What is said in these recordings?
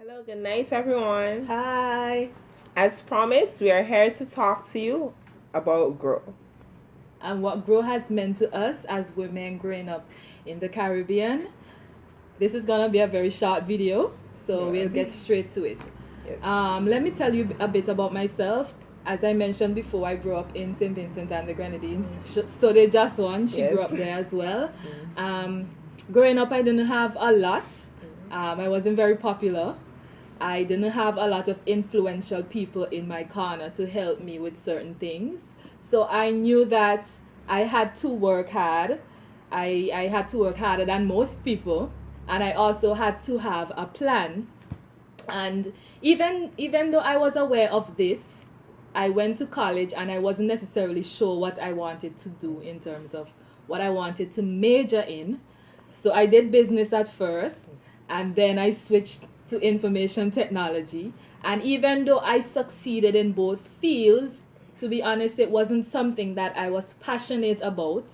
Hello, good night, everyone. Hi. As promised, we are here to talk to you about growth. And what grow has meant to us as women growing up in the Caribbean. This is gonna be a very short video, so Yeah. we'll get straight to it. Yes. Let me tell you a bit about myself. As I mentioned before, I grew up in St. Vincent and the Grenadines. So they just one. She grew Yes. up there as well. Um, Growing up, I didn't have a lot. I wasn't very popular. I didn't have a lot of influential people in my corner to help me with certain things. So I knew that I had to work hard. I had to work harder than most people. And I also had to have a plan. And even though I was aware of this, I went to college and I wasn't necessarily sure what I wanted to do in terms of what I wanted to major in. So I did business at first and then I switched to information technology. And even though I succeeded in both fields, to be honest, it wasn't something that I was passionate about,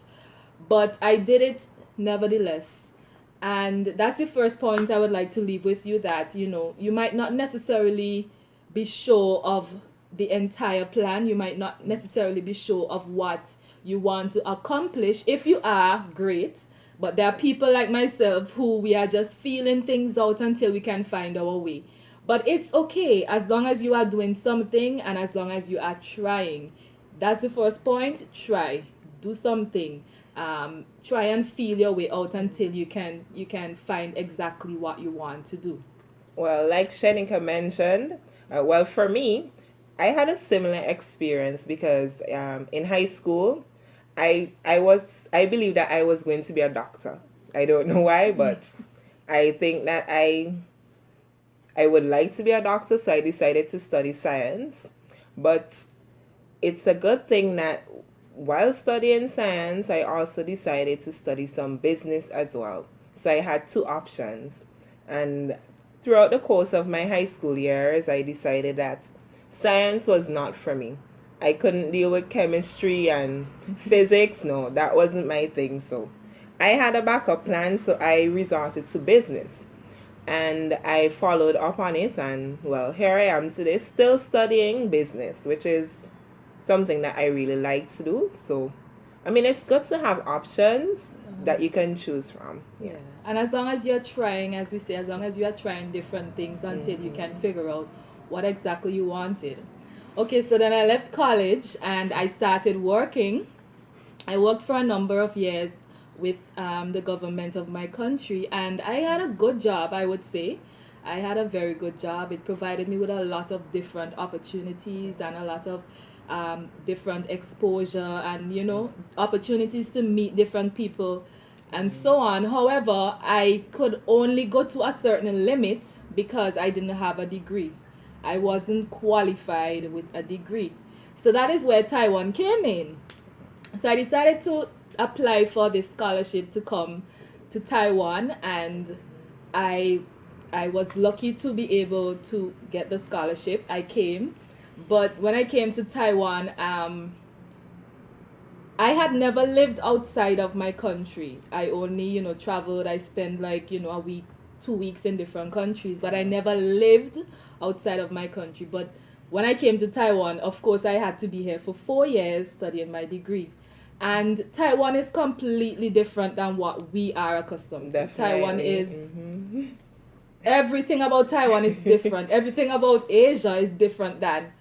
but I did it nevertheless. And that's the first point I would like to leave with you, that you might not necessarily be sure of the entire plan. You might not necessarily be sure of what you want to accomplish. If you are, great. But there are people like myself who we are just feeling things out until we can find our way. But it's okay as long as you are doing something and as long as you are trying. That's the first point. Try. Do something. Try and feel your way out until you can find exactly what you want to do. Well, like Shenika mentioned, well, for me, I had a similar experience because in high school, I believed that I was going to be a doctor. I don't know why, but I think that I would like to be a doctor, so I decided to study science. But it's a good thing that while studying science, I also decided to study some business as well. So I had two options. And throughout the course of my high school years, I decided that science was not for me. I couldn't deal with chemistry and physics. No, that wasn't my thing. So I had a backup plan, so I resorted to business. And I followed up on it, and well, here I am today, still studying business, which is something that I really like to do. So, I mean, it's good to have options that you can choose from. Yeah. Yeah. And as long as you're trying, as we say, as long as you are trying different things until you can figure out what exactly you wanted. Okay, so then I left college and I started working. I worked for a number of years with the government of my country, and I had a good job, I would say. I had a very good job. It provided me with a lot of different opportunities and a lot of different exposure and, opportunities to meet different people and so on. However, I could only go to a certain limit because I didn't have a degree. I wasn't qualified with a degree. So that is where Taiwan came in. So I decided to apply for this scholarship to come to Taiwan, and I I was lucky to be able to get the scholarship. I came, but when I came to Taiwan, I had never lived outside of my country. I only, traveled. I spent like, a week, 2 weeks in different countries, but I never lived outside of my country. But when I came to Taiwan, of course, I had to be here for 4 years studying my degree. And Taiwan is completely different than what we are accustomed to. Taiwan Definitely. is, everything about Taiwan is different. Everything about Asia is different than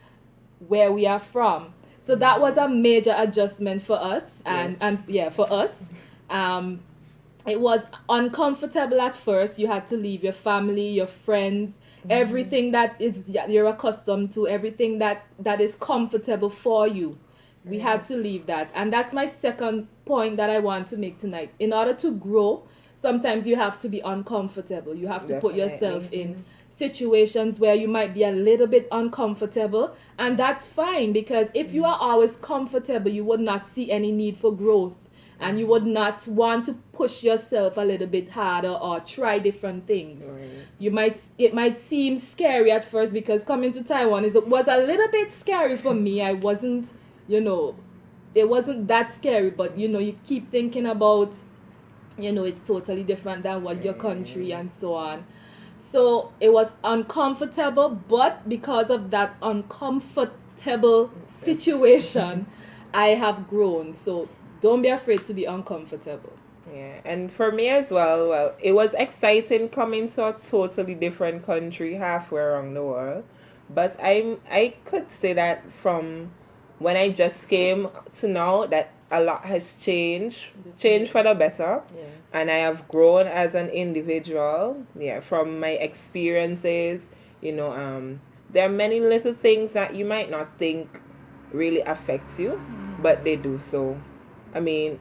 where we are from. So that was a major adjustment for us, and Yes. and yeah, for us. Um, it was uncomfortable at first. You had to leave your family, your friends, everything that is you're accustomed to, everything that is comfortable for you. We had to leave that, and that's my second point that I want to make tonight. In order to grow, sometimes you have to be uncomfortable. You have to put yourself Definitely. in situations where you might be a little bit uncomfortable, and that's fine, because if you are always comfortable, you would not see any need for growth, and you would not want to push yourself a little bit harder or try different things. Right. It might seem scary at first, because coming to Taiwan was a little bit scary for me. I wasn't, you know it wasn't that scary, but you keep thinking about, it's totally different than what your country and so on. So it was uncomfortable, but because of that uncomfortable situation, I have grown. So don't be afraid to be uncomfortable. Yeah, and for me as well, well, it was exciting coming to a totally different country halfway around the world. But I could say that from when I just came to now that a lot has changed for the better, Yes. and I have grown as an individual. Yeah, from my experiences, there are many little things that you might not think really affect you, but they do. So, I mean,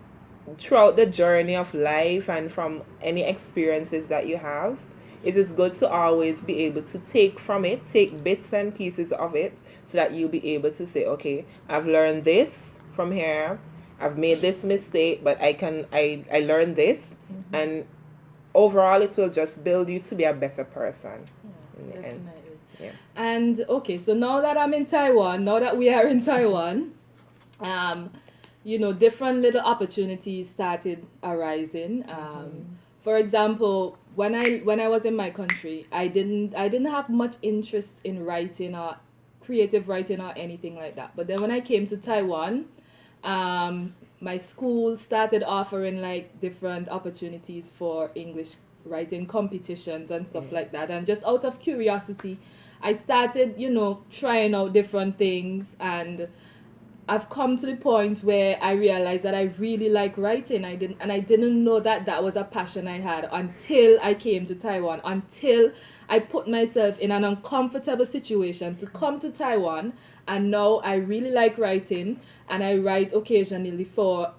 throughout the journey of life and from any experiences that you have, it is good to always be able to take from it, take bits and pieces of it, so that you'll be able to say, okay, I've learned this from here, I've made this mistake, but I learned this, and overall it will just build you to be a better person in the end. Definitely. Yeah. And okay, so now that I'm in Taiwan, now that we are in Taiwan, different little opportunities started arising. For example, when I was in my country, I didn't have much interest in writing or creative writing or anything like that. But then when I came to Taiwan, my school started offering like different opportunities for English writing competitions and stuff like that. And just out of curiosity, I started, trying out different things, and I've come to the point where I realized that I really like writing. I didn't know that that was a passion I had until I came to Taiwan, until I put myself in an uncomfortable situation to come to Taiwan, and now I really like writing, and I write occasionally for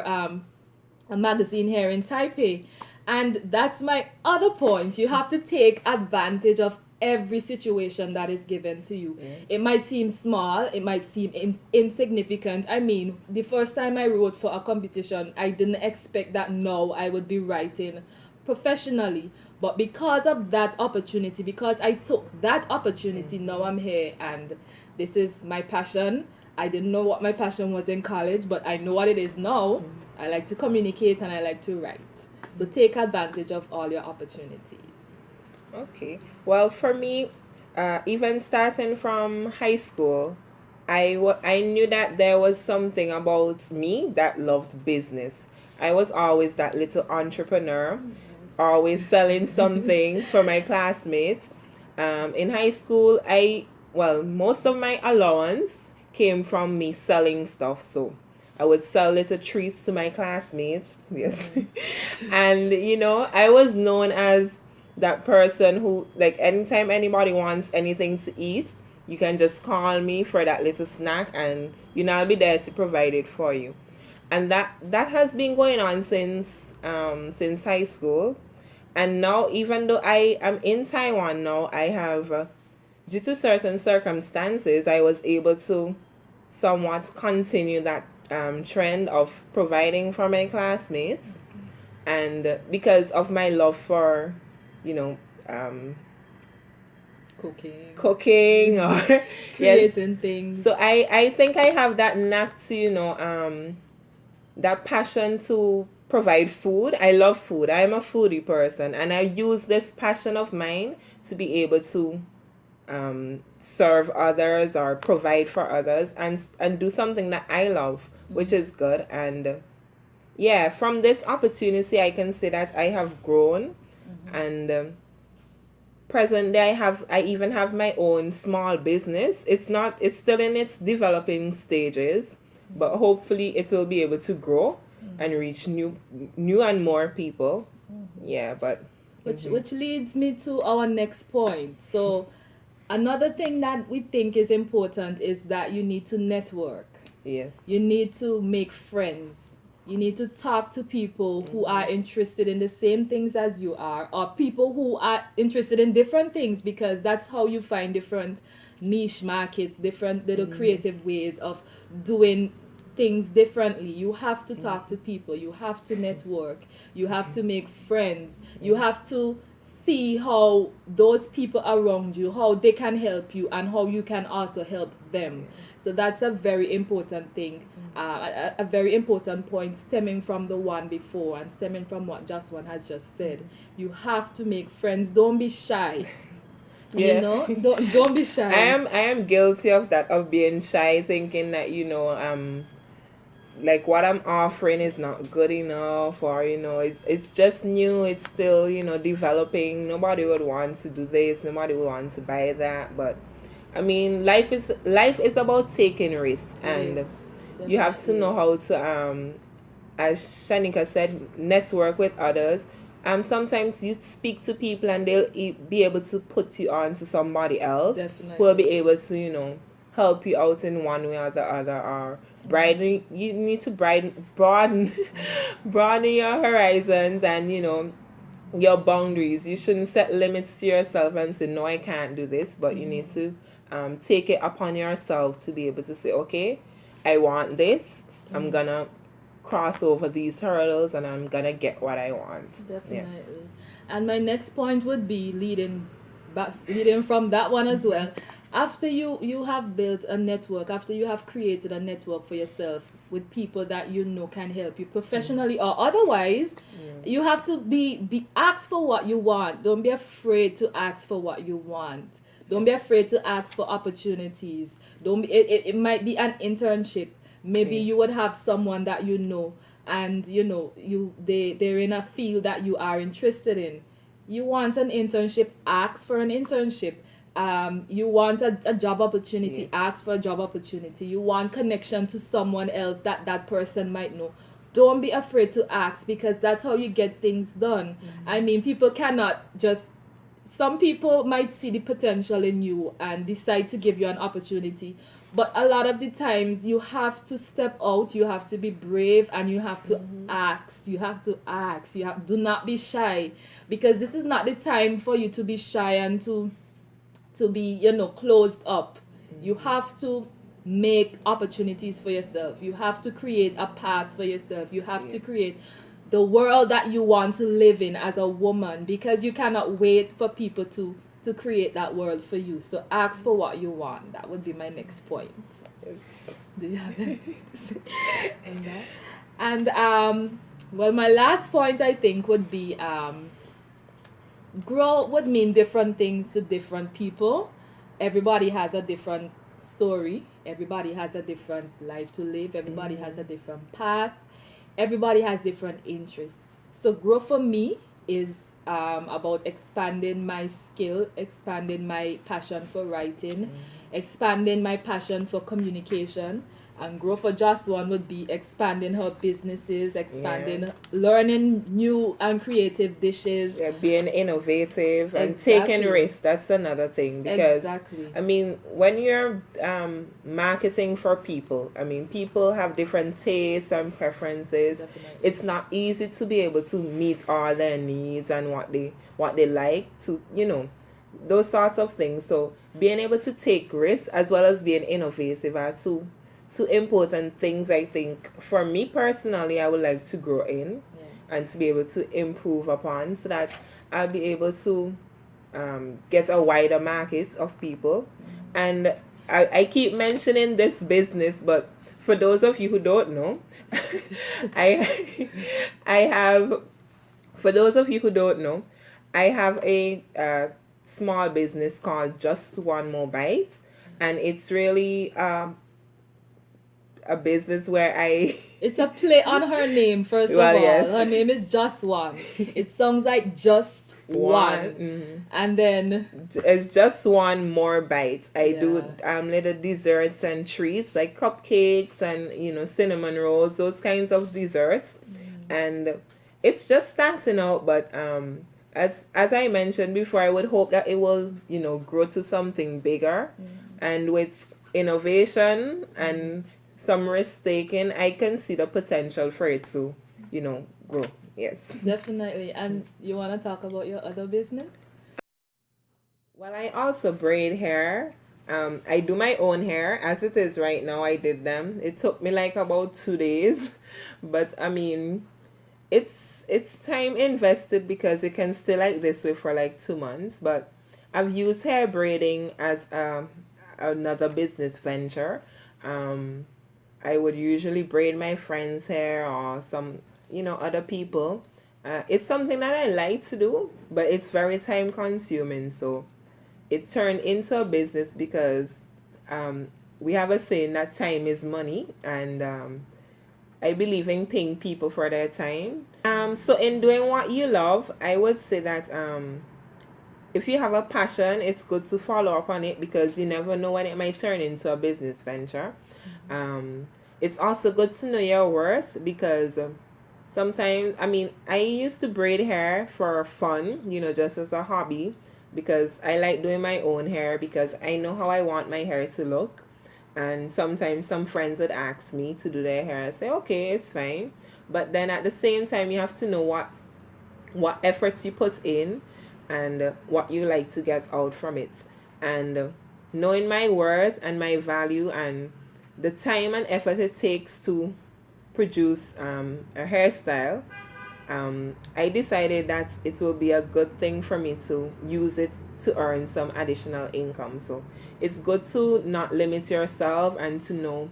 a magazine here in Taipei. And that's my other point. You have to take advantage of every situation that is given to you. Yes. It might seem small, it might seem insignificant. I mean, the first time I wrote for a competition, I didn't expect that now I would be writing professionally. But because of that opportunity, because I took that opportunity, now I'm here, and this is my passion. I didn't know what my passion was in college, but I know what it is now. I like to communicate and I like to write. So take advantage of all your opportunities. Okay. Well, for me, even starting from high school, I knew that there was something about me that loved business. I was always that little entrepreneur, always selling something for my classmates. In high school, most of my allowance came from me selling stuff. So I would sell little treats to my classmates. Yes. And, I was known as that person who, like, anytime anybody wants anything to eat, you can just call me for that little snack, and I'll be there to provide it for you. And that has been going on since high school. And now, even though I am in Taiwan now, I have due to certain circumstances, I was able to somewhat continue that trend of providing for my classmates, and because of my love for, you know, cooking or Creating things. So I think I have that knack to, that passion to provide food. I love food. I'm a foodie person, and I use this passion of mine to be able to serve others or provide for others, and do something that I love, which is good. And yeah, from this opportunity, I can say that I have grown, and presently I even have my own small business. It's still in its developing stages, but hopefully it will be able to grow and reach new and more people. Yeah, but which leads me to our next point. So another thing that we think is important is that you need to network. Yes. You need to make friends. You need to talk to people who are interested in the same things as you are, or people who are interested in different things, because that's how you find different niche markets, different little creative ways of doing things differently. You have to talk to people. You have to network. You have to make friends. You have to see how those people around you, how they can help you, and how you can also help them. So that's a very important thing, a very important point stemming from the one before and stemming from what Just One has just said. You have to make friends. Don't be shy. You Yeah. know, don't be shy. I am guilty of that, of being shy, thinking that, like what I'm offering is not good enough, or it's just new, it's still developing. Nobody would want to do this, nobody would want to buy that. But I mean, life is about taking risks, and Yes, you have to definitely. know how to, as Shanika said, network with others. Sometimes you speak to people and they'll be able to put you on to somebody else who will be Definitely. able to, help you out in one way or the other, or broaden. You need to broaden, broaden your horizons, and your boundaries. You shouldn't set limits to yourself and say, no, I can't do this, but you need to take it upon yourself to be able to say, okay, I want this. I'm gonna cross over these hurdles and I'm gonna get what I want. Yeah. Definitely. And my next point would be leading from that one as well. After you have built a network, after you have created a network for yourself with people that you know can help you professionally or otherwise, you have to be ask for what you want. Don't be afraid to ask for what you want. Don't be afraid to ask for opportunities. Don't be, it might be an internship. Maybe Yeah. you would have someone that you know, and they're in a field that you are interested in. You want an internship, ask for an internship. You want a job opportunity, Yeah. ask for a job opportunity. You want connection to someone else that person might know. Don't be afraid to ask, because that's how you get things done. I mean, people cannot just, some people might see the potential in you and decide to give you an opportunity, but a lot of the times you have to step out, you have to be brave, and you have to ask. Do not be shy, because this is not the time for you to be shy and to be closed up. You have to make opportunities for yourself. You have to create a path for yourself. You have to Yes. create the world that you want to live in as a woman, because you cannot wait for people to create that world for you. So ask for what you want. That would be my next point. Do you have anything to say on that? And well, my last point I think would be grow would mean different things to different people. Everybody has a different story. Everybody has a different life to live. Everybody has a different path. Everybody has different interests. So grow for me is about expanding my skill, expanding my passion for writing, expanding my passion for communication. And grow for Just One would be expanding her businesses, expanding, learning new and creative dishes. Yeah, being innovative and taking Exactly. risks. That's another thing, because Exactly. I mean, when you're marketing for people, I mean, people have different tastes and preferences. Definitely. It's not easy to be able to meet all their needs and what they like to, those sorts of things. So being able to take risks as well as being innovative are two important things, I think. For me personally, I would like to grow in Yes. and to be able to improve upon, so that I'll be able to get a wider market of people. And I keep mentioning this business, but for those of you who don't know, I I have for those of you who don't know, I have a small business called Just One More Bite, and it's really a business where I It's a play on her name, first of well, all. yes. Her name is Just One. It sounds like Just One. And then, It's Just One More Bite. I do Yeah. little desserts and treats like cupcakes and cinnamon rolls, those kinds of desserts. And it's just starting out, but as I mentioned before, I would hope that it will grow to something bigger. And with innovation and some risk taking, I can see the potential for it to grow. Yes. definitely. And you want to talk about your other business? Well, I also braid hair. I do my own hair as it is right now. I did them. It took me like about 2 days, but I mean, it's time invested because it can stay like this way for like 2 months. But I've used hair braiding as another business venture. Um, I would usually braid my friends' hair or some, other people. It's something that I like to do, but it's very time consuming. So it turned into a business because we have a saying that time is money, and I believe in paying people for their time. So in doing what you love, I would say that if you have a passion, it's good to follow up on it because you never know when it might turn into a business venture. It's also good to know your worth because sometimes, I mean, I used to braid hair for fun, just as a hobby because I like doing my own hair because I know how I want my hair to look. And sometimes some friends would ask me to do their hair. I say, okay, it's fine. But then at the same time, you have to know what efforts you put in and what you like to get out from it. And knowing my worth and my value and the time and effort it takes to produce a hairstyle, I decided that it will be a good thing for me to use it to earn some additional income. So it's good to not limit yourself and to know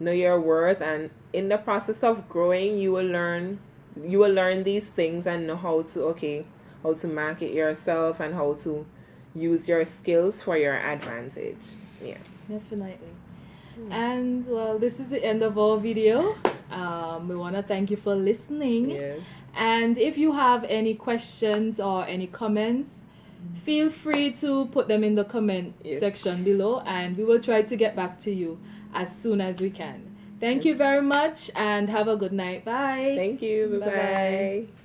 your worth, and in the process of growing you will learn these things and know how to market yourself and how to use your skills for your advantage. Yeah. Definitely. And well, this is the end of our video. We want to thank you for listening. Yes. And if you have any questions or any comments, feel free to put them in the comment section below, and we will try to get back to you as soon as we can. Thank you very much and have a good night. Bye. Thank you. Bye-bye. Bye-bye.